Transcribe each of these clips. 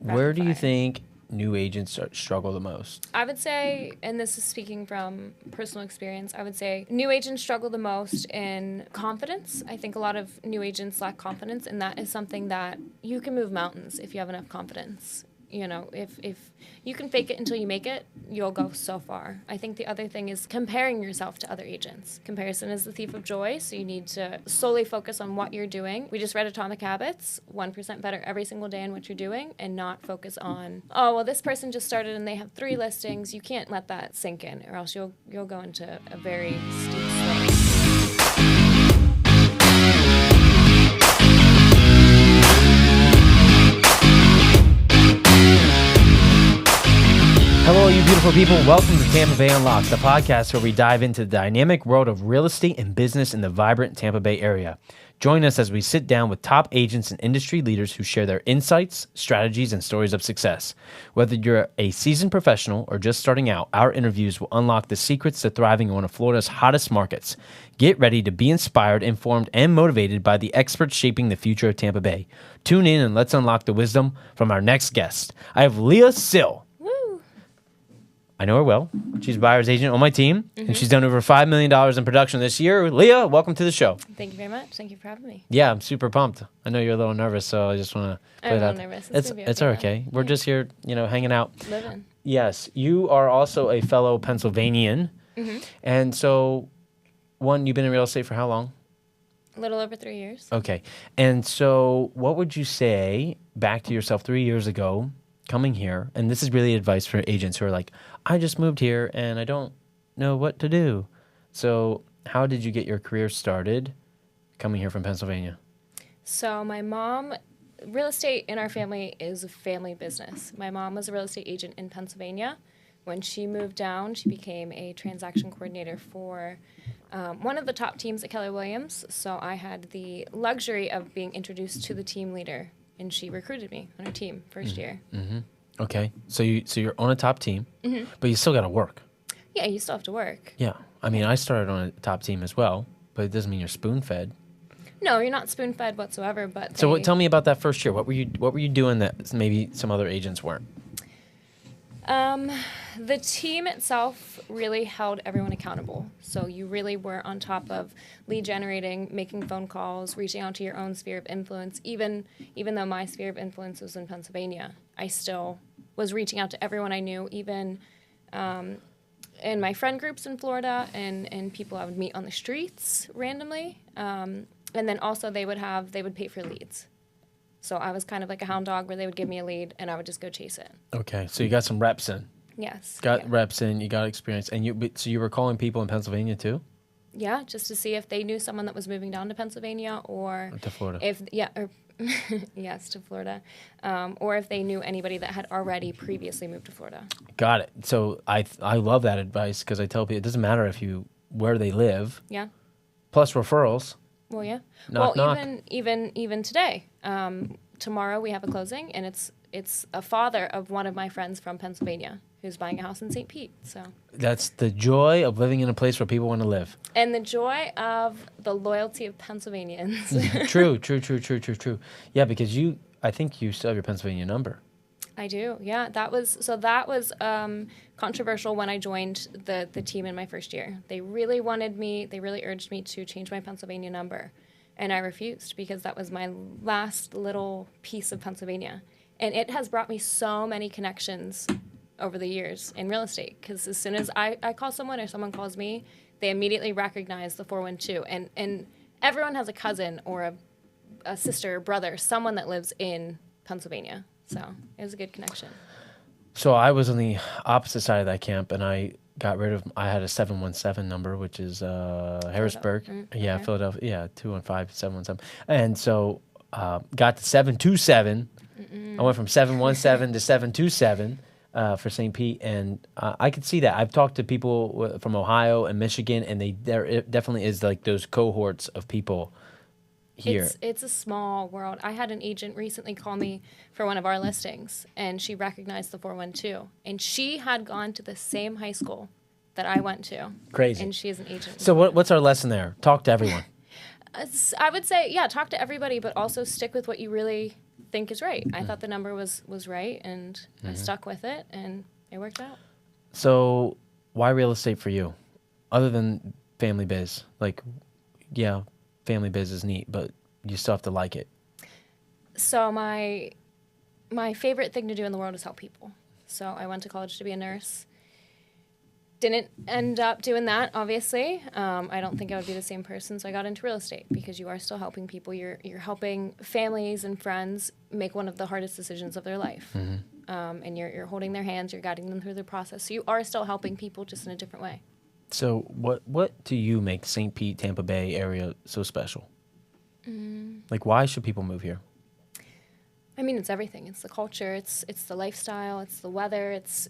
Where do you think new agents struggle the most? I would say, and this is speaking from personal experience, I would say new agents struggle the most in confidence. I think a lot of new agents lack confidence, and that is something that you can move mountains if you have enough confidence. You know, if you can fake it until you make it, you'll go so far. I think the other thing is comparing yourself to other agents. Comparison is the thief of joy, so you need to solely focus on what you're doing. We just read Atomic Habits, 1% better every single day in what you're doing, and not focus on, oh, well, this person just started and they have 3 listings. You can't let that sink in, or else you'll go into a very steep slope. Hello, you beautiful people. Welcome to Tampa Bay Unlocked, the podcast where we dive into the dynamic world of real estate and business in the vibrant Tampa Bay area. Join us as we sit down with top agents and industry leaders who share their insights, strategies, and stories of success. Whether you're a seasoned professional or just starting out, our interviews will unlock the secrets to thriving in one of Florida's hottest markets. Get ready to be inspired, informed, and motivated by the experts shaping the future of Tampa Bay. Tune in and let's unlock the wisdom from our next guest. I have Leah Sil. I know her well. She's a buyer's agent on my team, and she's done over $5 million in production this year. Leah, welcome to the show. Thank you very much. Thank you for having me. Yeah, I'm super pumped. I know you're a little nervous, so I just want to play I'm that. a little nervous. It's okay. We're just here, hanging out. Living. Yes, you are also a fellow Pennsylvanian. And so, you've been in real estate for how long? A little over 3 years. Okay. And so, what would you say back to yourself 3 years ago, coming here? And this is really advice for agents who are like, I just moved here and I don't know what to do. So how did you get your career started coming here from Pennsylvania? So my mom, real estate in our family is a family business. My mom was a real estate agent in Pennsylvania. When she moved down, she became a transaction coordinator for one of the top teams at Keller Williams. So I had the luxury of being introduced to the team leader, and she recruited me on her team first year. Okay, so you're on a top team, but you still got to work. Yeah, you still have to work. Yeah, I mean, I started on a top team as well, but it doesn't mean you're spoon-fed. No, you're not spoon-fed whatsoever. But so tell me about that first year. What were you doing that maybe some other agents weren't? The team itself really held everyone accountable. So you really were on top of lead generating, making phone calls, reaching out to your own sphere of influence. Even though my sphere of influence was in Pennsylvania, I still was reaching out to everyone I knew, even in my friend groups in Florida and people I would meet on the streets randomly. And then also they would pay for leads. So I was kind of like a hound dog where they would give me a lead and I would just go chase it. Okay, so you got some reps in. Yes. Reps in, you got experience. And so you were calling people in Pennsylvania too? Yeah, just to see if they knew someone that was moving down to Pennsylvania or to Florida. Yes, to Florida. Or if they knew anybody that had already previously moved to Florida. Got it. So I love that advice because I tell people it doesn't matter where they live. Yeah. Plus referrals. Well, yeah. Knock. Even today. Tomorrow we have a closing, and it's a father of one of my friends from Pennsylvania who's buying a house in St. Pete. So that's the joy of living in a place where people want to live, and the joy of the loyalty of Pennsylvanians. True. Yeah, because I think you still have your Pennsylvania number. I do. Yeah, that was controversial when I joined the team in my first year. They really urged me to change my Pennsylvania number. And I refused because that was my last little piece of Pennsylvania. And it has brought me so many connections over the years in real estate. Because as soon as I call someone or someone calls me, they immediately recognize the 412. And everyone has a cousin or a sister or brother, someone that lives in Pennsylvania. So it was a good connection. So I was on the opposite side of that camp, and I had a 717 number, which is Harrisburg. Yeah, Philadelphia. Yeah, 215-717. And so got to 727. I went from 717 to 727 for St. Pete, and I could see that. I've talked to people from Ohio and Michigan, and there definitely is like those cohorts of people here. It's a small world. I had an agent recently call me for one of our listings, and she recognized the 412. And she had gone to the same high school that I went to. Crazy. And she is an agent. So what's our lesson there? Talk to everyone. I would say, yeah, talk to everybody, but also stick with what you really think is right. I thought the number was right, and I stuck with it, and it worked out. So why real estate for you? Other than family biz, like, yeah, family biz is neat, but you still have to like it. So my favorite thing to do in the world is help people. So I went to college to be a nurse. Didn't end up doing that, obviously. I don't think I would be the same person, so I got into real estate because you are still helping people. You're helping families and friends make one of the hardest decisions of their life. And you're holding their hands, you're guiding them through the process. So you are still helping people, just in a different way. So what do you make St. Pete, Tampa Bay area so special? Like, why should people move here? I mean, it's everything. It's the culture. It's the lifestyle. It's the weather. It's,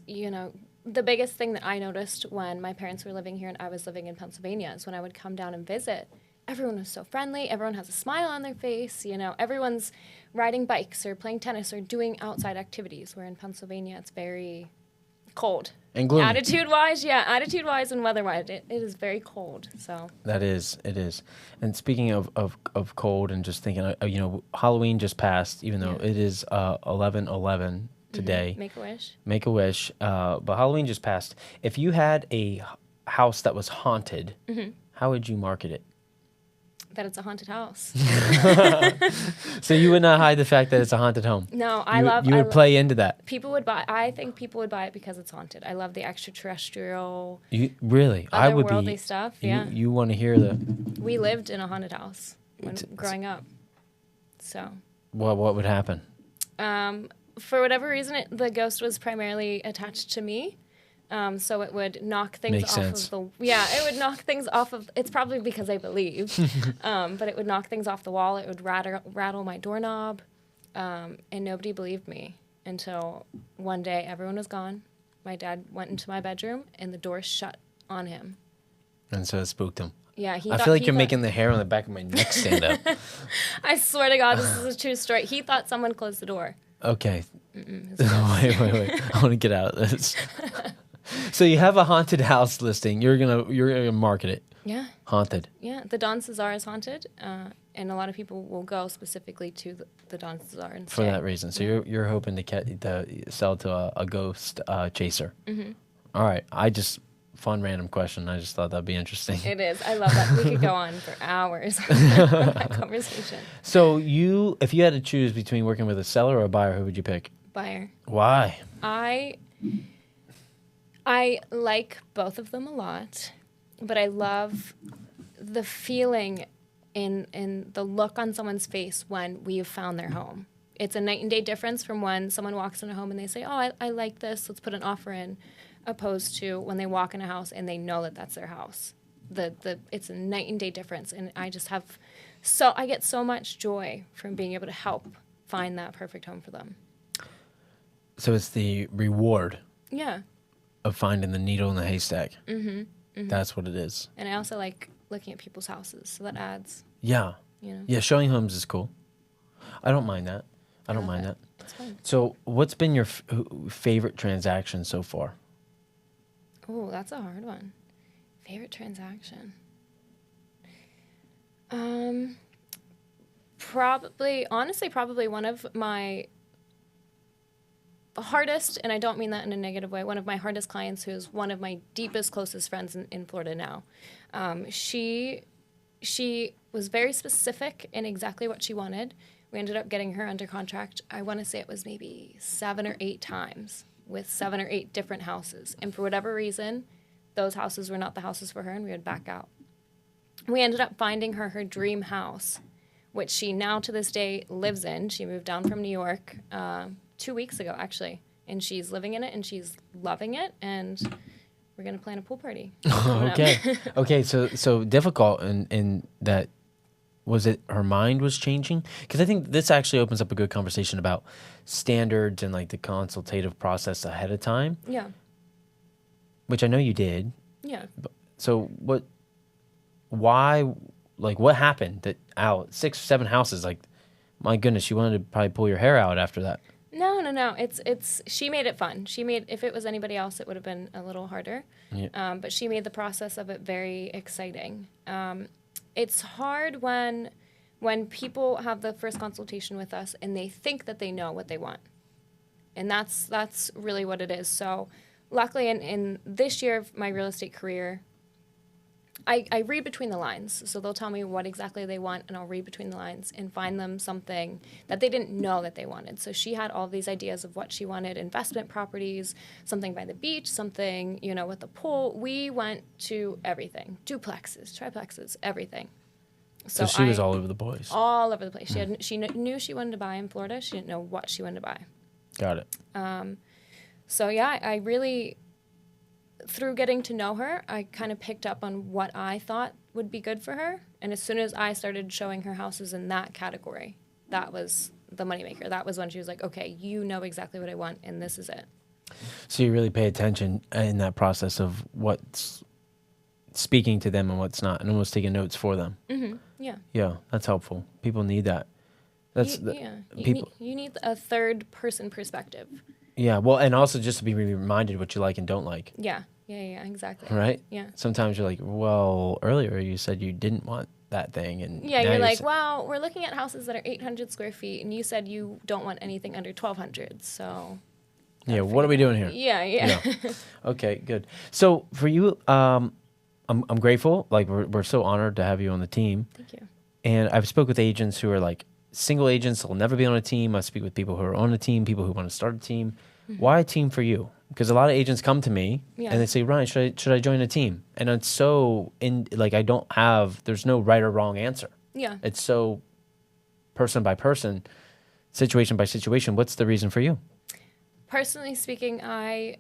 the biggest thing that I noticed when my parents were living here and I was living in Pennsylvania is when I would come down and visit, everyone was so friendly. Everyone has a smile on their face. Everyone's riding bikes or playing tennis or doing outside activities, where in Pennsylvania it's very cold. And gloomy. Attitude-wise and weather-wise, it is very cold. So It is. And speaking of cold and just thinking, Halloween just passed, even though it is 11/11 today. Make a wish. But Halloween just passed. If you had a house that was haunted, how would you market it? That it's a haunted house. So you would not hide the fact that it's a haunted home. No, You would play into that. I think people would buy it because it's haunted. I love the extraterrestrial. Really? I would be. Otherworldly stuff. Yeah. You want to hear the. We lived in a haunted house growing up. So. What would happen? For whatever reason, the ghost was primarily attached to me. So it would knock things Makes off sense. of the... Yeah, it would knock things off of... It's probably because I believe. But it would knock things off the wall. It would rattle my doorknob. And nobody believed me until one day everyone was gone. My dad went into my bedroom and the door shut on him. And so it spooked him. Yeah, I feel like you're making the hair on the back of my neck stand up. I swear to God, this is a true story. He thought someone closed the door. Okay. Wait. I want to get out of this. So you have a haunted house listing. You're gonna market it. Yeah. Haunted. Yeah, the Don Cesar is haunted, and a lot of people will go specifically to the Don Cesar and for that reason. So you're hoping to sell to a ghost chaser. All right. Fun random question. I just thought that'd be interesting. It is. I love that. We could go on for hours on that conversation. So if you had to choose between working with a seller or a buyer, who would you pick? Buyer. Why? I like both of them a lot, but I love the feeling in the look on someone's face when we have found their home. It's a night and day difference from when someone walks in a home and they say, oh, I like this, let's put an offer in, opposed to when they walk in a house and they know that that's their house. It's a night and day difference, and I get so much joy from being able to help find that perfect home for them. So it's the reward. Yeah. Of finding the needle in the haystack. That's what it is. And I also like looking at people's houses, so that adds. Yeah. Yeah, showing homes is cool. I don't mind that. I don't mind that. It's fun. So what's been your favorite transaction so far? Oh, that's a hard one. Favorite transaction? Probably one of my hardest, and I don't mean that in a negative way, one of my hardest clients, who's one of my deepest, closest friends in Florida now. She was very specific in exactly what she wanted. We ended up getting her under contract, I want to say it was maybe 7 or 8 times, with 7 or 8 different houses. And for whatever reason, those houses were not the houses for her, and we would back out. We ended up finding her dream house, which she now to this day lives in. She moved down from New York 2 weeks ago, actually, and she's living in it, and she's loving it, and we're going to plan a pool party. Okay, so difficult in that. Was it her mind was changing? Because I think this actually opens up a good conversation about standards and like the consultative process ahead of time. Yeah. Which I know you did. Yeah. So what happened that out 6 or 7 houses, like, my goodness, you wanted to probably pull your hair out after that. No. It's she made it fun. If it was anybody else, it would have been a little harder. Yeah. But she made the process of it very exciting. It's hard when when people have the first consultation with us and they think that they know what they want. And that's really what it is. So luckily in this year of my real estate career, I read between the lines. So they'll tell me what exactly they want, and I'll read between the lines and find them something that they didn't know that they wanted. So she had all these ideas of what she wanted: investment properties, something by the beach, something, with the pool. We went to everything: duplexes, triplexes, everything. So she was all over the place. All over the place. She knew she wanted to buy in Florida. She didn't know what she wanted to buy. Got it. So yeah, I really, through getting to know her, I kind of picked up on what I thought would be good for her. And as soon as I started showing her houses in that category, that was the moneymaker. That was when she was like, okay, you know exactly what I want, and this is it. So you really pay attention in that process of what's speaking to them and what's not, and almost taking notes for them. Mm-hmm. Yeah. Yeah, that's helpful. People need that. You need a third person perspective. Yeah, well, and also just to be reminded what you like and don't like. Yeah, exactly. Right? Yeah. Sometimes you're like, well, earlier you said you didn't want that thing. And yeah, you're like, well, we're looking at houses that are 800 square feet, and you said you don't want anything under 1,200, so... Yeah, what are we doing here? Yeah. Okay, good. So for you, I'm grateful. Like, we're so honored to have you on the team. Thank you. And I've spoke with agents who are like single agents that will never be on a team. I speak with people who are on a team, people who want to start a team. Mm-hmm. Why a team for you? Because a lot of agents come to me and they say, Ryan, should I join a team? And it's so there's no right or wrong answer. Yeah. It's so person by person, situation by situation. What's the reason for you? Personally speaking, I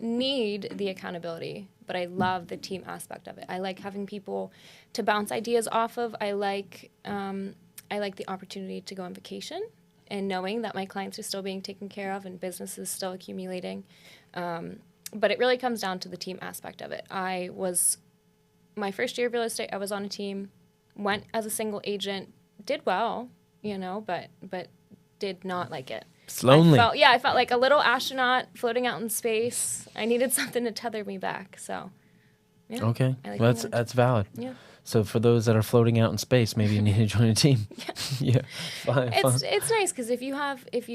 need the accountability, but I love the team aspect of it. I like having people to bounce ideas off of. I like the opportunity to go on vacation and knowing that my clients are still being taken care of and business is still accumulating. But it really comes down to the team aspect of it. My first year of real estate, I was on a team, went as a single agent, did well, but did not like it. It's lonely. I felt like a little astronaut floating out in space. I needed something to tether me back. So, yeah. Okay, like that's valid. Yeah. So for those that are floating out in space, maybe you need to join a team. Yeah. Fine. It's nice because if you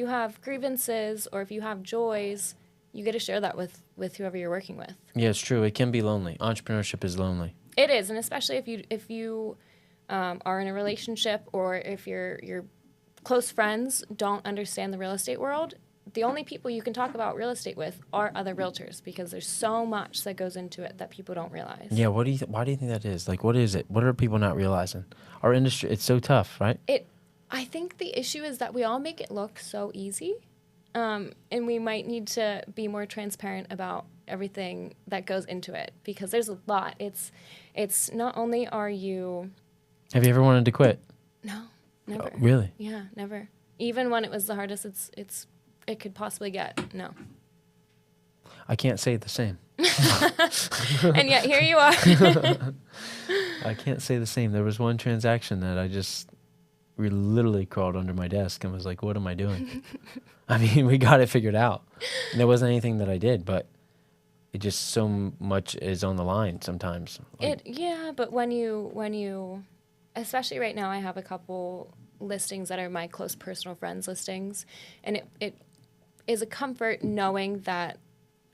have grievances or if you have joys, you get to share that with whoever you're working with. Yeah, it's true. It can be lonely. Entrepreneurship is lonely. It is, and especially if you are in a relationship or if your close friends don't understand the real estate world, the only people you can talk about real estate with are other realtors because there's so much that goes into it that people don't realize. Yeah, why do you think that is? Like, what is it? What are people not realizing? Our industry, it's so tough, right? I think the issue is that we all make it look so easy, and we might need to be more transparent about everything that goes into it because there's a lot. It's not only are you... Have you ever wanted to quit? No. Never. Oh, really? Yeah, never. Even when it was the hardest it could possibly get. No. I can't say the same. And yet here you are. I can't say the same. There was one transaction that we literally crawled under my desk and was like, what am I doing? I mean, we got it figured out. And there wasn't anything that I did, but it just so much is on the line sometimes. But when you especially right now, I have a couple listings that are my close personal friends listings, and it is a comfort knowing that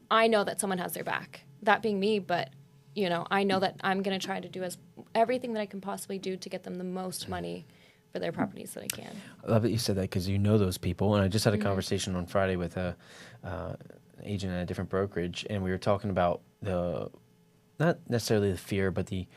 I know that someone has their back, that being me, but, I know that I'm going to try to do everything that I can possibly do to get them the most money for their properties that I can. I love that you said that because you know those people, and I just had a conversation on Friday with an agent at a different brokerage, and we were talking about not necessarily the fear, but the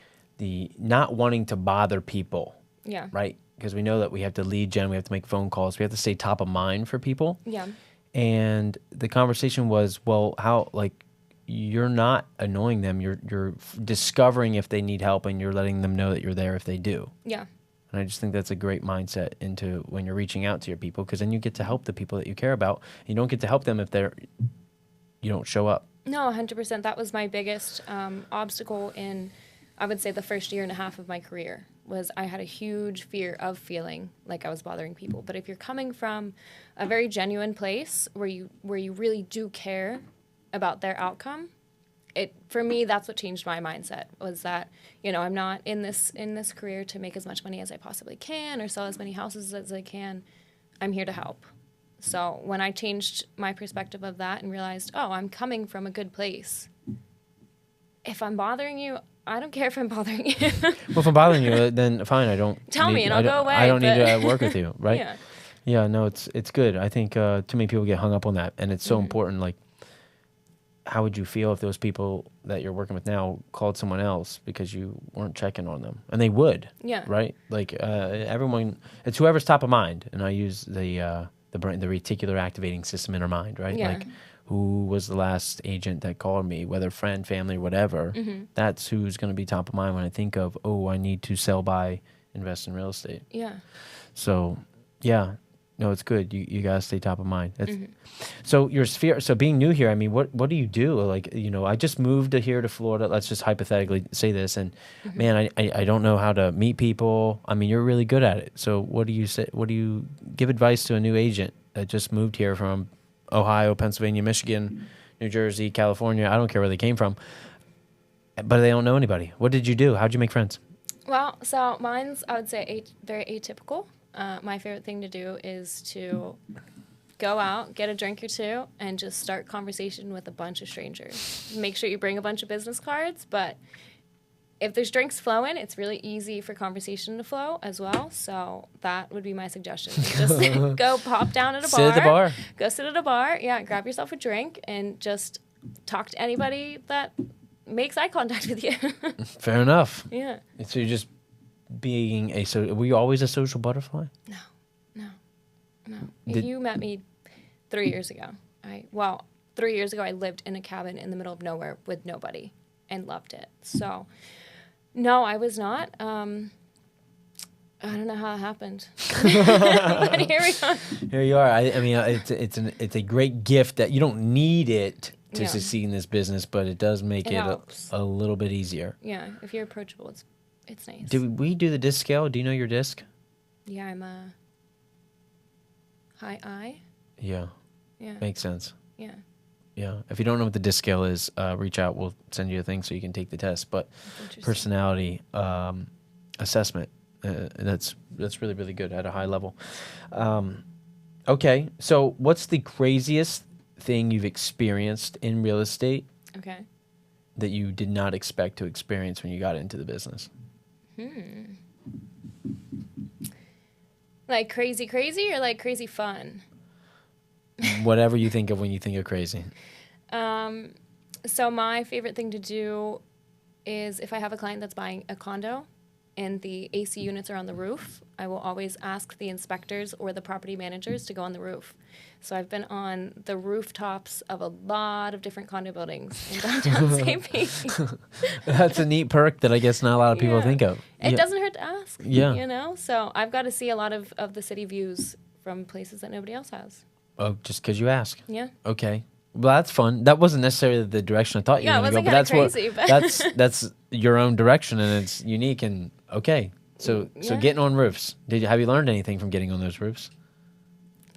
not wanting to bother people. Yeah. Right? Because we know that we have to lead gen, we have to make phone calls, we have to stay top of mind for people. Yeah. And the conversation was, well, how, like, you're not annoying them, you're discovering if they need help and you're letting them know that you're there if they do. Yeah. And I just think that's a great mindset into when you're reaching out to your people, because then you get to help the people that you care about. You don't get to help them if you don't show up. No, 100%. That was my biggest obstacle in, I would say, the first year and a half of my career, was I had a huge fear of feeling like I was bothering people. But if you're coming from a very genuine place where you really do care about their outcome, for me, that's what changed my mindset, was that, I'm not in this career to make as much money as I possibly can or sell as many houses as I can. I'm here to help. So when I changed my perspective of that and realized, I'm coming from a good place. If I'm bothering you, I don't care if I'm bothering you. Well, if I'm bothering you, then fine. I don't tell me and I'll go away. I don't need to work with you, right? Yeah. Yeah, no, it's good. I think too many people get hung up on that, and it's so important. Like, how would you feel if those people that you're working with now called someone else because you weren't checking on them? And they would, Yeah. right? Like everyone, it's whoever's top of mind. And I use the reticular activating system in our mind, right? Yeah. Like, who was the last agent that called me, whether friend, family, whatever. That's who's going to be top of mind when I think of, I need to sell, buy, invest in real estate. Yeah. So, yeah. No, it's good. You gotta stay top of mind. So your sphere. So being new here, I mean, what do you do? Like, I just moved here to Florida. Let's just hypothetically say this, and man, I don't know how to meet people. I mean, you're really good at it. So what do you say? What do you give advice to a new agent that just moved here from Ohio, Pennsylvania, Michigan, New Jersey, California? I don't care where they came from, but they don't know anybody. What did you do? How'd you make friends? Well, so mine's, I would say, very atypical. My favorite thing to do is to go out, get a drink or two, and just start conversation with a bunch of strangers. Make sure you bring a bunch of business cards, but if there's drinks flowing, it's really easy for conversation to flow as well. So that would be my suggestion. Just go pop down at a bar. Sit at the bar. Go sit at a bar. Yeah, grab yourself a drink and just talk to anybody that makes eye contact with you. Fair enough. Yeah. So you're just being were you always a social butterfly? No. If you met me 3 years ago, 3 years ago I lived in a cabin in the middle of nowhere with nobody and loved it. So, no, I was not. I don't know how it happened. But here we are. Here you are. I mean, it's a great gift that you don't need it to succeed in this business, but it does make it a little bit easier. Yeah, if you're approachable, it's nice. Did we do the disc scale? Do you know your disc? Yeah, I'm a high I. Yeah. Yeah. Makes sense. Yeah. Yeah. If you don't know what the disc scale is, reach out. We'll send you a thing so you can take the test. But personality assessment, that's really, really good at a high level. Okay. So what's the craziest thing you've experienced in real estate that you did not expect to experience when you got into the business? Like crazy or like crazy fun? Whatever you think of when you think of crazy. So my favorite thing to do is if I have a client that's buying a condo and the AC units are on the roof, I will always ask the inspectors or the property managers to go on the roof. So I've been on the rooftops of a lot of different condo buildings in downtown St. Pete. That's a neat perk that I guess not a lot of people think of. It doesn't hurt to ask. Yeah. So I've got to see a lot of the city views from places that nobody else has. Oh, just because you ask. Yeah. Okay. Well, that's fun. That wasn't necessarily the direction I thought you were going to go, but that's crazy, that's your own direction, and it's unique and okay. So getting on roofs. Have you learned anything from getting on those roofs?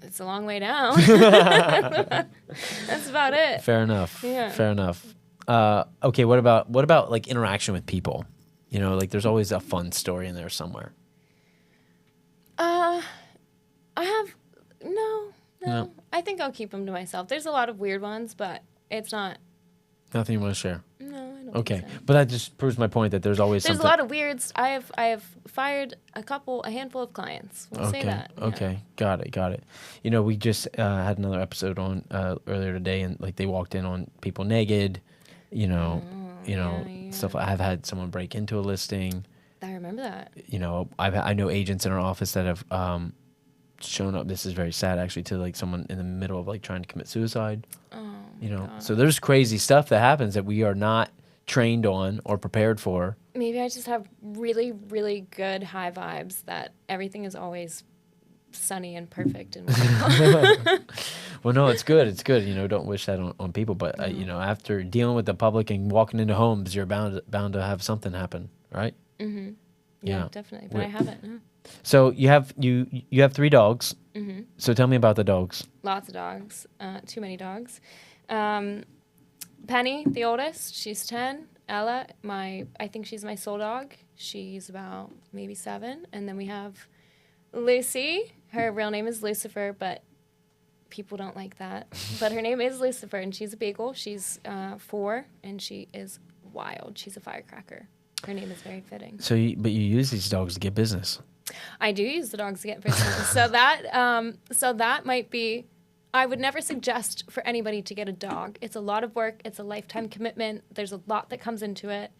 It's a long way down. That's about it. Fair enough. Yeah. Fair enough. Okay. What about like interaction with people? Like there's always a fun story in there somewhere. I have no. I think I'll keep them to myself. There's a lot of weird ones, but it's not. Nothing you want to share? No, I don't. Okay, think so. But that just proves my point that there's always There's something. a lot of weirds. I have fired a handful of clients. We'll say that. Yeah. Okay, got it. We just had another episode on earlier today, and like they walked in on people naked. Stuff. I've had someone break into a listing. I remember that. I know agents in our office that have shown up. This is very sad, actually, to like someone in the middle of like trying to commit suicide. God. So there's crazy stuff that happens that we are not trained on or prepared for. Maybe I just have really, really good high vibes that everything is always sunny and perfect and wonderful. Well, no, it's good. It's good. Don't wish that on people. But after dealing with the public and walking into homes, you're bound to have something happen, right? Mm-hmm. Yeah, definitely. But I haven't. No. So you have 3 dogs. So tell me about the dogs. Lots of dogs. Too many dogs. Penny, the oldest, she's 10. Ella, I think she's my soul dog. She's about maybe 7. And then we have Lucy. Her real name is Lucifer, but people don't like that. But her name is Lucifer, and she's a beagle. She's 4, and she is wild. She's a firecracker. Her name is very fitting. But you use these dogs to get business. I do use the dogs to get business. So that might be. I would never suggest for anybody to get a dog. It's a lot of work. It's a lifetime commitment. There's a lot that comes into it.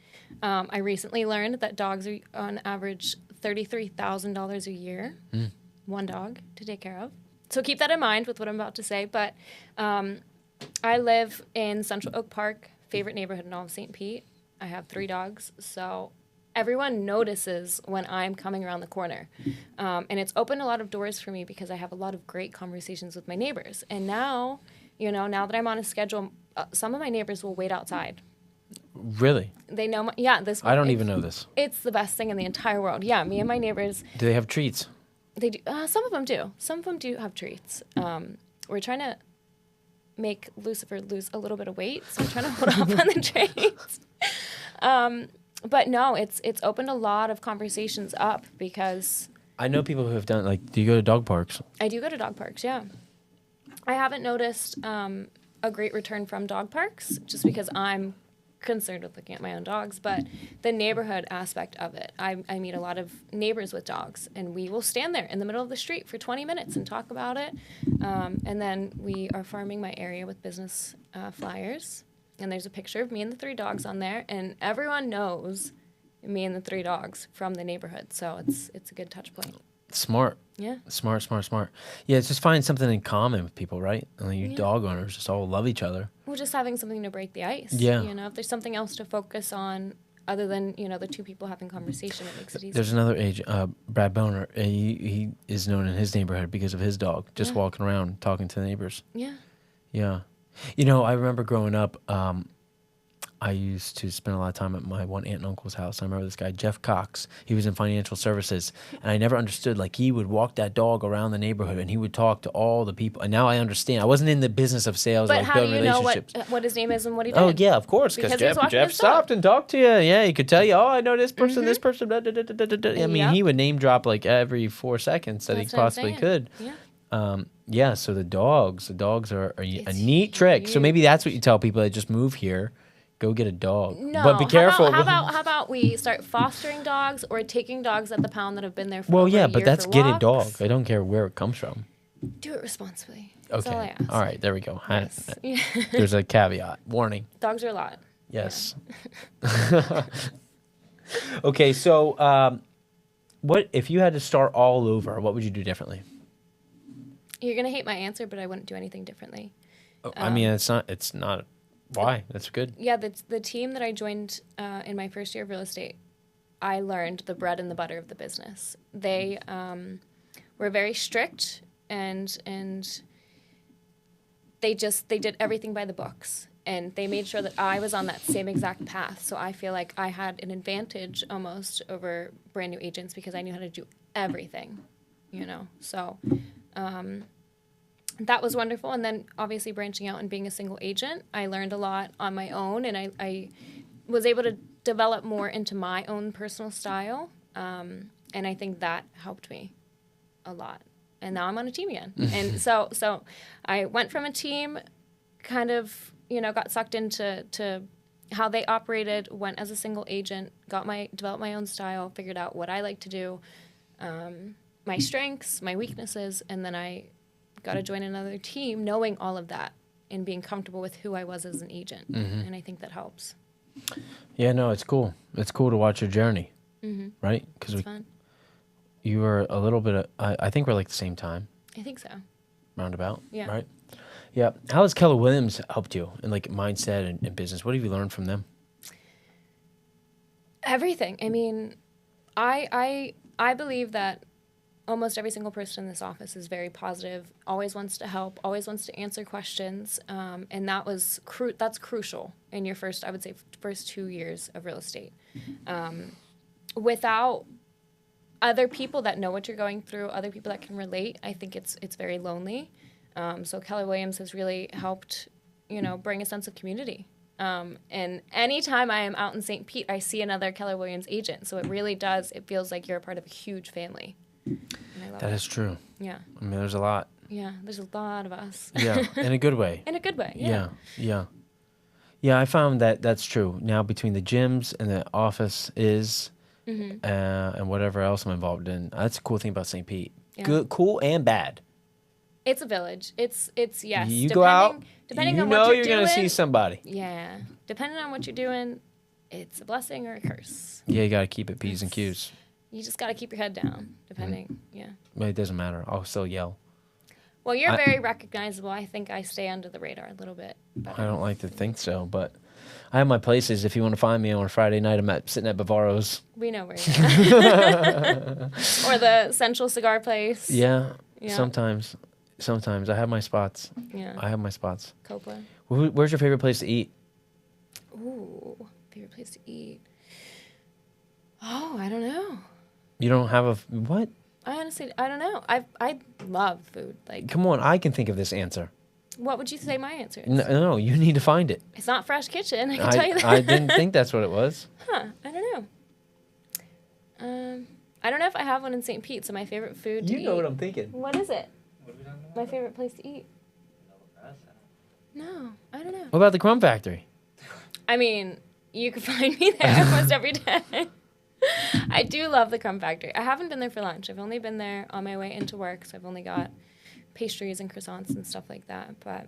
I recently learned that dogs are on average $33,000 a year. One dog to take care of. So keep that in mind with what I'm about to say. But I live in Central Oak Park, favorite neighborhood in all of St. Pete. I have 3 dogs, so everyone notices when I'm coming around the corner. And it's opened a lot of doors for me because I have a lot of great conversations with my neighbors. And now, now that I'm on a schedule, some of my neighbors will wait outside. Really? They know I don't even know this. It's the best thing in the entire world. Yeah, me and my neighbors. Do they have treats? They do. Some of them do. Some of them do have treats. We're trying to make Lucifer lose a little bit of weight, so I'm trying to hold off on the treats. But no, it's opened a lot of conversations up because I know people who have done, do you go to dog parks? I do go to dog parks, yeah. I haven't noticed a great return from dog parks just because I'm concerned with looking at my own dogs, but the neighborhood aspect of it. I meet a lot of neighbors with dogs, and we will stand there in the middle of the street for 20 minutes and talk about it. And then we are farming my area with business flyers. And there's a picture of me and the 3 dogs on there, and everyone knows me and the 3 dogs from the neighborhood. So it's a good touch point. Smart. Yeah. Smart. Yeah, it's just finding something in common with people, right? You dog owners just all love each other. Well, just having something to break the ice. Yeah. If there's something else to focus on other than, the 2 people having conversation, it makes it easier. There's another agent, Brad Boner. He is known in his neighborhood because of his dog, just walking around talking to the neighbors. Yeah. Yeah. I remember growing up, I used to spend a lot of time at my one aunt and uncle's house. I remember this guy, Jeff Cox. He was in financial services, and I never understood. He would walk that dog around the neighborhood, and he would talk to all the people. And now I understand. I wasn't in the business of sales, but how do building you know relationships. what his name is and what he did? Oh, yeah, of course, because Jeff stopped and talked to you. Yeah, he could tell you, I know this person, this person. Da, da, da, da, da, da. I mean, he would name drop every 4 seconds that he possibly could. Yeah. So the dogs are a neat trick. Huge. So maybe that's what you tell people that just move here. Go get a dog. No, but be careful. How about we start fostering dogs or taking dogs at the pound that have been there for well, over yeah, a but year that's for get a walks? dog. I don't care where it comes from. Do it responsibly. Okay. That's all I ask. All right, there we go. Yes. Yeah. There's a caveat. Warning. Dogs are a lot. Yes. Yeah. Okay, so what if you had to start all over, what would you do differently? You're going to hate my answer, but I wouldn't do anything differently. I mean, it's not. Why? That's good. Yeah, the team that I joined in my first year of real estate, I learned the bread and the butter of the business. They were very strict and they did everything by the books. And they made sure that I was on that same exact path. So I feel like I had an advantage almost over brand new agents because I knew how to do everything, So that was wonderful. And then obviously branching out and being a single agent, I learned a lot on my own, and I was able to develop more into my own personal style. And I think that helped me a lot. And now I'm on a team again. And so I went from a team, kind of, got sucked into how they operated, went as a single agent, developed my own style, figured out what I like to do, my strengths, my weaknesses, and then I got to join another team knowing all of that and being comfortable with who I was as an agent. And I think that helps. Yeah, no, it's cool. It's cool to watch your journey, right? Because it's fun. You were a little bit, I think we're the same time. I think so. Roundabout, yeah. Right? Yeah. How has Keller Williams helped you in mindset and business? What have you learned from them? Everything. I mean, I believe that almost every single person in this office is very positive, always wants to help, always wants to answer questions, and that's crucial in your first 2 years of real estate. Without other people that know what you're going through, other people that can relate, I think it's very lonely. So Keller Williams has really helped, bring a sense of community And anytime I am out in St. Pete, I see another Keller Williams agent. So it really does. It feels like you're a part of a huge family. And I love That it. is true. Yeah. I mean, there's a lot. Yeah. There's a lot of us. Yeah, in a good way. In a good way. Yeah. Yeah, yeah. Yeah, I found that that's true. Now between the gyms and the office and whatever else I'm involved in, that's a cool thing about St. Pete. Yeah. Good, cool, and bad. It's a village. It's yes. You go out, depending you on know what you're doing, gonna see somebody. Yeah. Depending on what you're doing, it's a blessing or a curse. Yeah, you gotta keep it P's and Q's. You just got to keep your head down, depending. Yeah. But it doesn't matter. I'll still yell. Well, you're very recognizable. I think I stay under the radar a little bit. I don't like to think so, but I have my places. If you want to find me on a Friday night, I'm sitting at Bavaro's. We know where you're at. Or the Central Cigar Place. Yeah, Yeah. sometimes. I have my spots. Yeah. I have my spots. Copeland. Where's your favorite place to eat? Ooh, favorite place to eat. Oh, I don't know. You don't have a what? I honestly, I don't know. I love food. Like, Come on, I can think of this answer. what would you say my answer is? No, you need to find it. It's not Fresh Kitchen. I can tell you that. I didn't think that's what it was. Huh? I don't know. I don't know if I have one in St. Pete. So my favorite food to eat. I'm thinking. What is it? My favorite place to eat. No, I don't know. What about the Crumb Factory? I mean, you can find me there almost every day. I do love the Crumb Factory. I haven't been there for lunch. I've only been there on my way into work, so I've only got pastries and croissants and stuff like that. But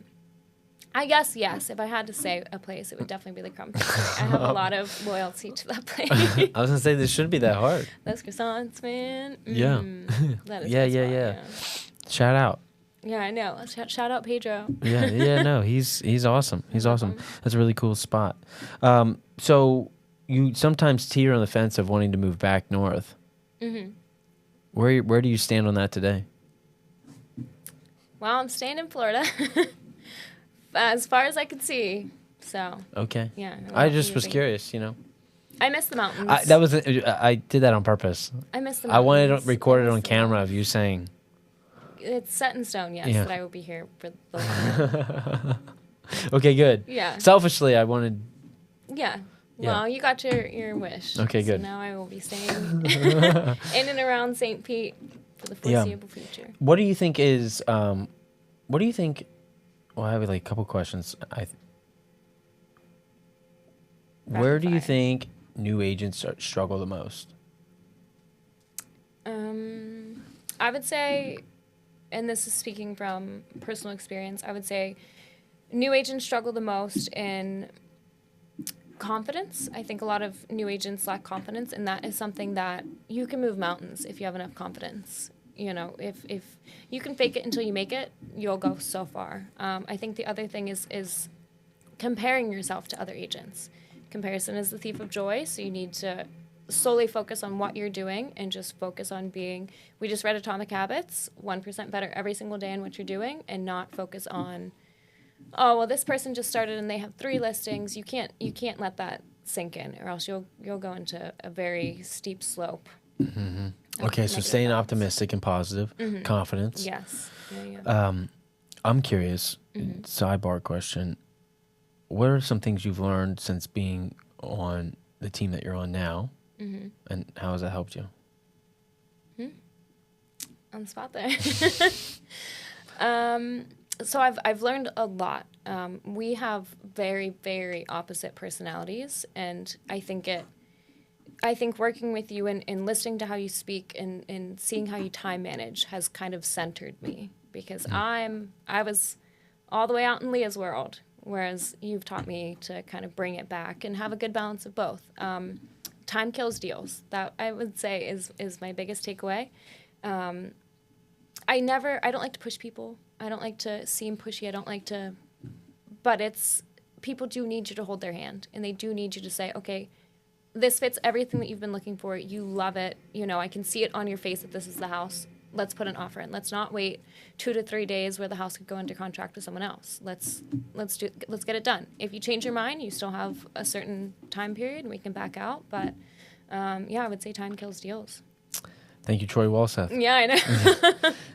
I guess, yes, if I had to say a place, it would definitely be the Crumb Factory. I have a lot of loyalty to that place. I was gonna say this shouldn't be that hard. Those croissants, man. Yeah. That is Yeah. Shout out. Yeah, I know. Shout out Pedro. Yeah, no, he's awesome. He's awesome. That's a really cool spot. So you sometimes teeter on the fence of wanting to move back north. Mm-hmm. Where do you stand on that today? Well, I'm staying in Florida as far as I can see. So Okay. yeah. I just was curious, you know. I miss the mountains. I did that on purpose. I miss the I mountains. wanted to record it on camera of you saying. It's set in stone, yes, Yeah. that I will be here for the Okay, good. Yeah. Selfishly, I wanted. Yeah. Yeah. Well, you got your wish. Okay, good. So now I will be staying in and around St. Pete for the foreseeable future. What do you think is? What do you think? Well, I have like a couple questions. Where do you think new agents struggle the most? I would say, and this is speaking from personal experience, I would say new agents struggle the most in confidence. I think a lot of new agents lack confidence, and that is something that you can move mountains if you have enough confidence. You know, if you can fake it until you make it, you'll go so far. I think the other thing is comparing yourself to other agents. Comparison is the thief of joy, so you need to solely focus on what you're doing and just focus on being, we just read Atomic Habits, 1% better every single day in what you're doing, and not focus on, oh, well, this person just started and they have 3 listings. You can't let that sink in, or else you'll go into a very steep slope. Mm-hmm. Okay, so staying optimistic and positive, confidence. Yes. Yeah. I'm curious, sidebar question. What are some things you've learned since being on the team that you're on now? And how has that helped you? On the spot there. So I've learned a lot. We have very, very opposite personalities, and I think working with you and listening to how you speak and seeing how you time manage has kind of centered me, because I was all the way out in Leah's world, whereas you've taught me to kind of bring it back and have a good balance of both. Time kills deals. That I would say is my biggest takeaway. I don't like to push people. I don't like to seem pushy. But people do need you to hold their hand, and they do need you to say, okay, this fits everything that you've been looking for. You love it. You know, I can see it on your face that this is the house. Let's put an offer in. Let's not wait 2 to 3 days where the house could go under contract with someone else. Let's get it done. If you change your mind, you still have a certain time period and we can back out. But I would say time kills deals. Thank you, Troy Walseth. Yeah, I know.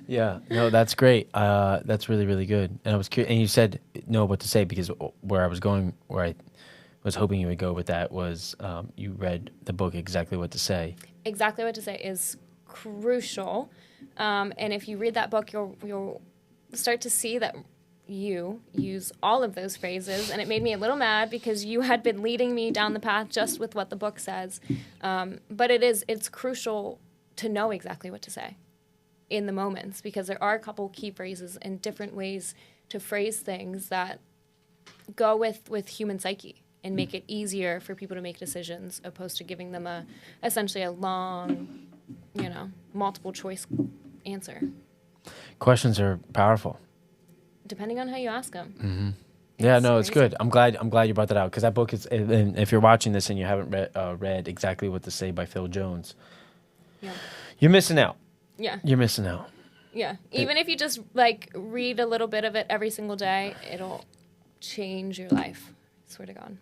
Yeah, no, that's great. That's really, really good. And I was curious, and you said know what to say because where I was going, where I was hoping you would go with that was you read the book Exactly What to Say. Exactly What to Say is crucial. And if you read that book, you'll start to see that you use all of those phrases, and it made me a little mad because you had been leading me down the path just with what the book says. But it's crucial to know exactly what to say in the moments, because there are a couple key phrases and different ways to phrase things that go with human psyche and make it easier for people to make decisions, opposed to giving them essentially a long, multiple choice answer. Questions are powerful. Depending on how you ask them. Mm-hmm. Yeah, no, it's good. I'm glad you brought that out, because that book is. And if you're watching this and you haven't read Exactly What to Say by Phil Jones, you're missing out. Yeah, you're missing out. Yeah, even if you just read a little bit of it every single day, it'll change your life. I swear to God.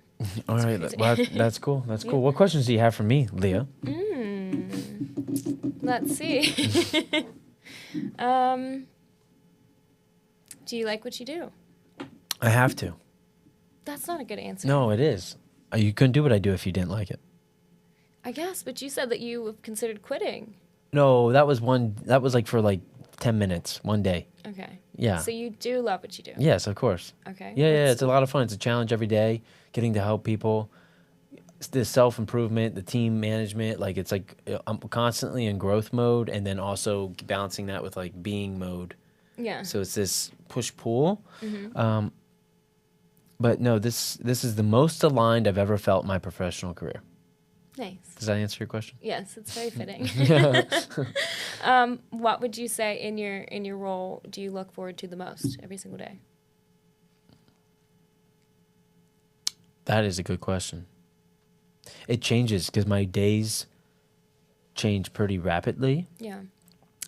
All right, well, that's cool. That's cool. What questions do you have for me, Leah? Let's see. Do you like what you do? I have to. That's not a good answer. No, it is. You couldn't do what I do if you didn't like it. I guess, but you said that you have considered quitting. No, that was for 10 minutes one day. Okay. Yeah. So you do love what you do. Yes, of course. Okay. Yeah, it's a lot of fun. It's a challenge every day, getting to help people. It's the self-improvement, the team management, I'm constantly in growth mode, and then also balancing that with being mode. Yeah. So it's this push-pull. Mm-hmm. But no, this is the most aligned I've ever felt in my professional career. Nice. Does that answer your question? Yes, it's very fitting. What would you say in your role do you look forward to the most every single day? That is a good question. It changes because my days change pretty rapidly. Yeah.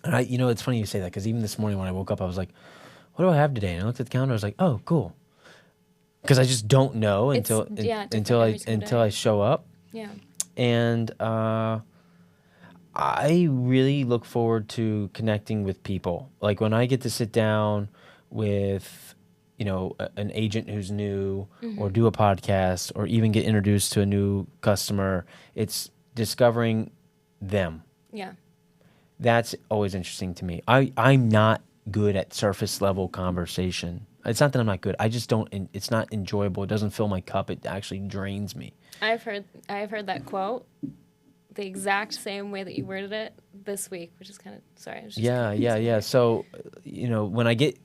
And it's funny you say that, because even this morning when I woke up, I was like, what do I have today? And I looked at the calendar, I was like, oh, cool. Because I just don't know until I show up. Yeah. And I really look forward to connecting with people. Like when I get to sit down with, an agent who's new, Mm-hmm. or do a podcast, or even get introduced to a new customer, it's discovering them. Yeah. That's always interesting to me. I'm not good at surface level conversation. It's not that I'm not good. I just don't. It's not enjoyable. It doesn't fill my cup. It actually drains me. I've heard that quote the exact same way that you worded it this week, which is kind of sorry. Yeah. So, when I get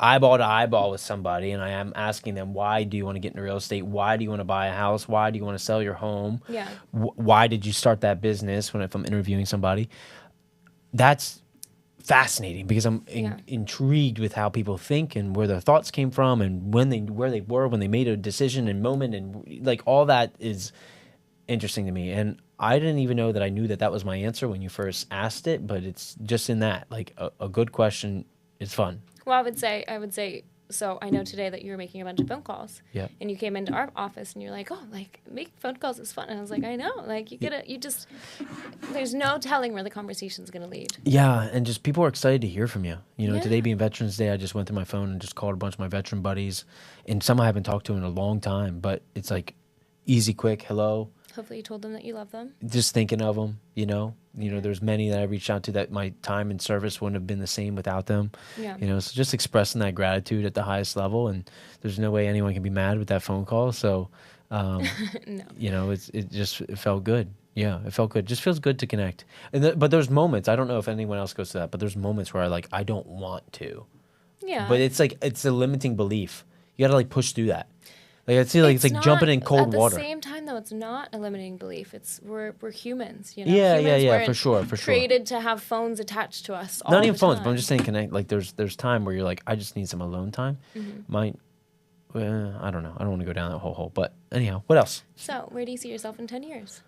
eyeball to eyeball with somebody, and I am asking them, why do you want to get into real estate? Why do you want to buy a house? Why do you want to sell your home? Yeah. Why did you start that business? If I'm interviewing somebody, that's fascinating, because I'm intrigued with how people think and where their thoughts came from, and where they were when they made a decision and moment, and all that is interesting to me. And I didn't even know that I knew that was my answer when you first asked it, but it's just in that, a good question is fun. Well, I would say, so I know today that you were making a bunch of phone calls. Yeah. And you came into our office and you're like, making phone calls is fun. And I was like, I know. There's no telling where the conversation's going to lead. Yeah, and just people are excited to hear from you. Yeah. Today being Veterans Day, I just went through my phone and just called a bunch of my veteran buddies, and some I haven't talked to in a long time, but it's easy, quick, hello. Hopefully you told them that you love them. Just thinking of them, there's many that I reached out to that my time and service wouldn't have been the same without them. Yeah. So just expressing that gratitude at the highest level, and there's no way anyone can be mad with that phone call. So, No. it felt good. Yeah, it felt good. Just feels good to connect. But there's moments, I don't know if anyone else goes to that, but there's moments where I don't want to. Yeah. But it's a limiting belief. You got to push through that. It's like jumping in cold water. At the same time, though, it's not a limiting belief. We're humans, Yeah, Humans for sure. Created to have phones attached to us all Not even the phones, time. but I'm just saying connect. There's time where you're I just need some alone time. Mm-hmm. I don't know. I don't want to go down that whole hole. But anyhow, what else? So, where do you see yourself in 10 years?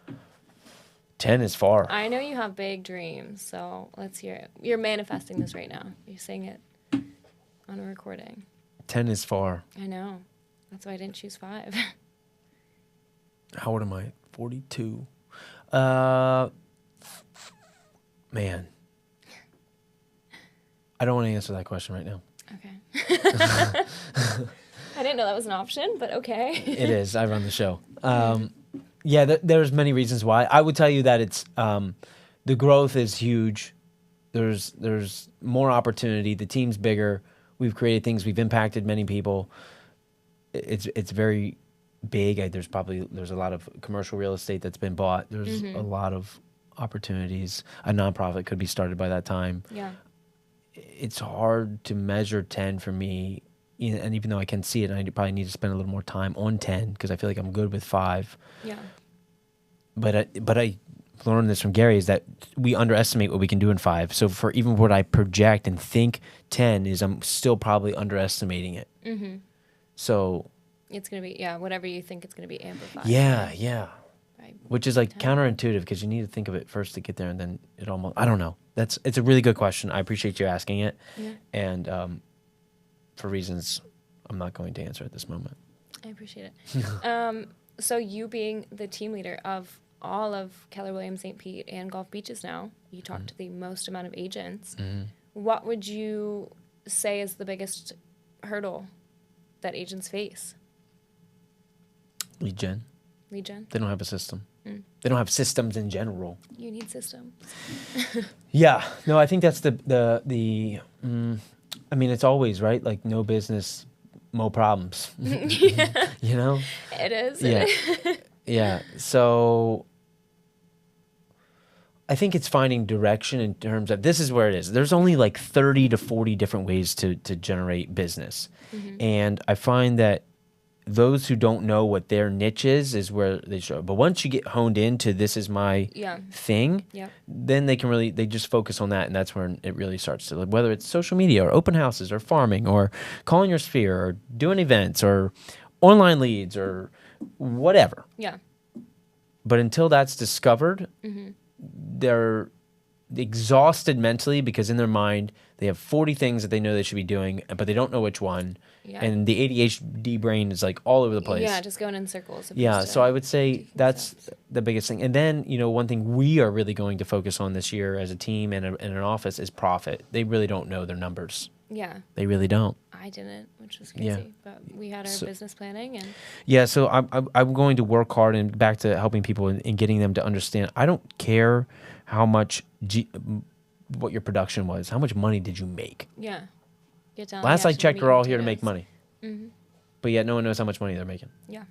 10 is far. I know you have big dreams, so let's hear it. You're manifesting this right now. You're saying it on a recording. 10 is far. I know. That's why I didn't choose 5. How old am I? 42. Man, I don't want to answer that question right now. Okay. I didn't know that was an option, but okay. It is. I run the show. Yeah, there's many reasons why. I would tell you that it's the growth is huge. There's more opportunity. The team's bigger. We've created things. We've impacted many people. It's very big. There's a lot of commercial real estate that's been bought. There's a lot of opportunities. A nonprofit could be started by that time. Yeah. It's hard to measure 10 for me, and even though I can see it, I probably need to spend a little more time on 10 because I feel like I'm good with 5. Yeah. But I learned this from Gary, is that we underestimate what we can do in 5. So for even what I project and think 10 is, I'm still probably underestimating it. Mm-hmm. So it's going to be, whatever you think it's going to be amplified. Yeah. Right. Which is like counterintuitive because you need to think of it first to get there, and then it almost, I don't know. It's a really good question. I appreciate you asking it. Yeah. And for reasons I'm not going to answer at this moment. I appreciate it. So you being the team leader of all of Keller Williams St. Pete and Gulf Beaches now, you talk to the most amount of agents. What would you say is the biggest hurdle that agents face? Lead gen. Lead gen? They don't have a system. They don't have systems in general. You need systems. Yeah. No, I think that's I mean, it's always, right? Like, no business, no problems. Yeah. You know? It is. Yeah. Yeah. So I think it's finding direction in terms of, this is where it is. There's only like 30 to 40 different ways to generate business. And I find that those who don't know what their niche is where they show. But once you get honed into, this is my thing, then they just focus on that, and that's where it really starts to, whether it's social media or open houses or farming or calling your sphere or doing events or online leads or whatever. Yeah. But until that's discovered, they're exhausted mentally because in their mind they have 40 things that they know they should be doing, but they don't know which one. Yeah. And the ADHD brain is like all over the place. Yeah, just going in circles. Yeah, so I would say that's the biggest thing. And then, one thing we are really going to focus on this year as a team and an office is profit. They really don't know their numbers. Yeah. They really don't. I didn't, which was crazy. Yeah. But we had our business planning and. Yeah, so I'm going to work hard, and back to helping people and getting them to understand. I don't care how much what your production was. How much money did you make? Yeah. Last I checked, we're all here to make money. But yet no one knows how much money they're making. Yeah.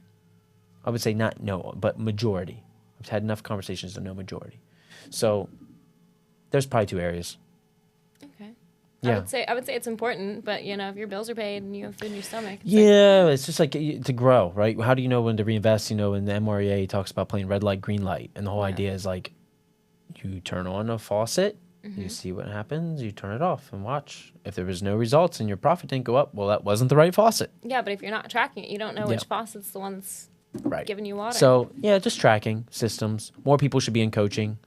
I would say not no, but majority. I've had enough conversations to know majority. So there's probably 2 areas. Okay. Yeah. I would say it's important, but if your bills are paid and you have food in your stomach. It's just like to grow, right? How do you know when to reinvest? In the MREA talks about playing red light, green light. And the whole idea is like, you turn on a faucet, you see what happens, you turn it off and watch. If there was no results and your profit didn't go up, well, that wasn't the right faucet. Yeah, but if you're not tracking it, you don't know which faucet's the one that's giving you water. So, just tracking systems. More people should be in coaching.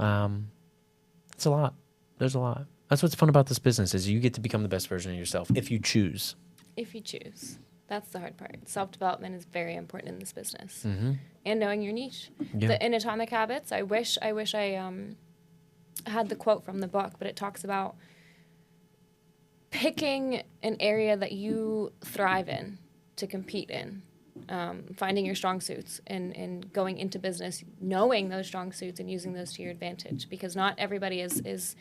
It's a lot. There's a lot. That's what's fun about this business is you get to become the best version of yourself if you choose. If you choose. That's the hard part. Self-development is very important in this business. And knowing your niche. Yeah. In Atomic Habits, I wish I had the quote from the book, but it talks about picking an area that you thrive in to compete in, finding your strong suits and going into business, knowing those strong suits and using those to your advantage, because not everybody has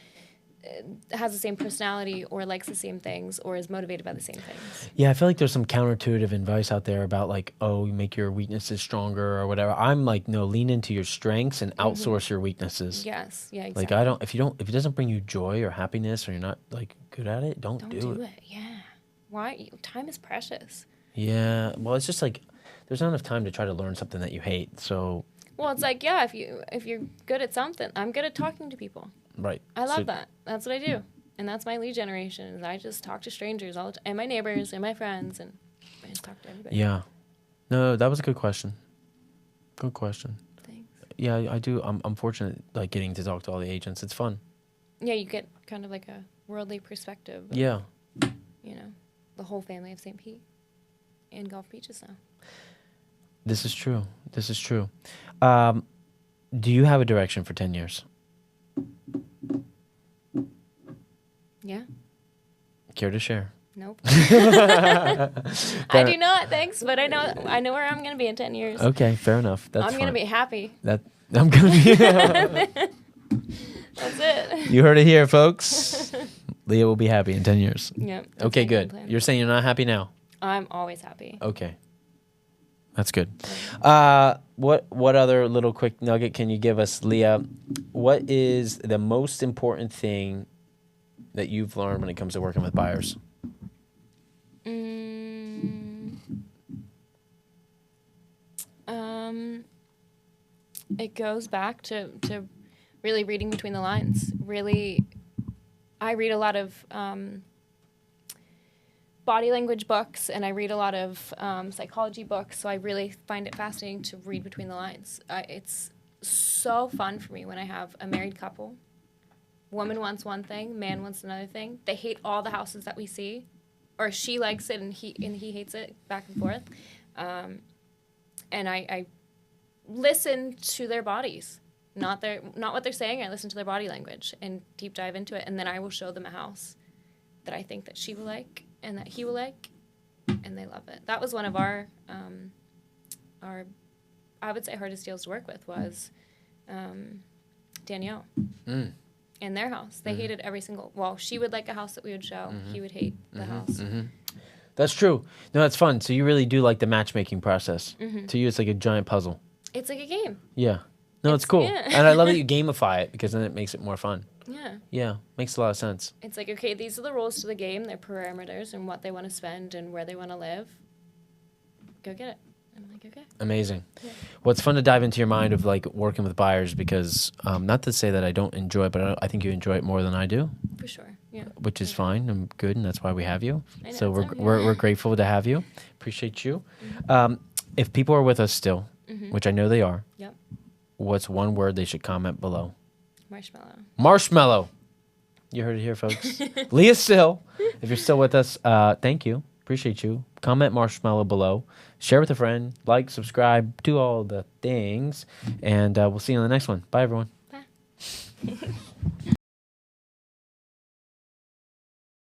the same personality or likes the same things or is motivated by the same things. Yeah, I feel like there's some counterintuitive advice out there about like, you make your weaknesses stronger or whatever. I'm like, no, lean into your strengths and outsource your weaknesses. Yes, yeah, exactly. Like if it doesn't bring you joy or happiness or you're not like good at it, don't do it. Yeah. Why? Time is precious. Yeah. Well, it's just like there's not enough time to try to learn something that you hate. So. Well, it's like, if you're good at something, I'm good at talking to people. Right. I love that. That's what I do. And that's my lead generation. Is I just talk to strangers all the time, and my neighbors and my friends, and I just talk to everybody. Yeah. No, that was a good question. Good question. Thanks. Yeah, I do. I'm fortunate, like, getting to talk to all the agents. It's fun. Yeah, you get kind of like a worldly perspective. Of, yeah. The whole family of St. Pete and Gulf Beaches now. This is true. Do you have a direction for 10 years? Yeah. Care to share? Nope. I do not, thanks, but I know where I'm going to be in 10 years. Okay, fair enough. That's I'm going to be happy. I'm going to be... That's it. You heard it here, folks. Leah will be happy in 10 years. Yeah. Okay, good. You're saying you're not happy now? I'm always happy. Okay. That's good. What other little quick nugget can you give us, Leah? What is the most important thing that you've learned when it comes to working with buyers? It goes back to really reading between the lines. Really, I read a lot of body language books, and I read a lot of psychology books, so I really find it fascinating to read between the lines. It's so fun for me when I have a married couple. Woman wants one thing, man wants another thing. They hate all the houses that we see, or she likes it and he hates it, back and forth. And I listen to their bodies, not what they're saying. I listen to their body language and deep dive into it, and then I will show them a house that I think that she will like and that he will like, and they love it. That was one of our I would say hardest deals to work with was Danielle. In their house. They hated every single... Well, she would like a house that we would show. He would hate the house. That's true. No, that's fun. So you really do like the matchmaking process. To you, it's like a giant puzzle. It's like a game. Yeah. No, it's cool. Yeah. And I love that you gamify it because then it makes it more fun. Yeah. Yeah. Makes a lot of sense. It's like, okay, these are the rules to the game, their parameters, and what they want to spend and where they want to live. Go get it. I'm like, okay. Amazing. Yeah. Well, it's fun to dive into your mind of like working with buyers because not to say that I don't enjoy it, but I think you enjoy it more than I do. For sure. Yeah. Which is fine and good, and that's why we have you. I know, So yeah. we're grateful to have you. Appreciate you. If people are with us still, which I know they are, Yep. what's one word they should comment below? Marshmallow. Marshmallow. You heard it here, folks. Leah Sil, if you're still with us, thank you. Appreciate you. Comment marshmallow below. Share with a friend. Like, subscribe, do all the things. And we'll see you on the next one. Bye, everyone. Bye.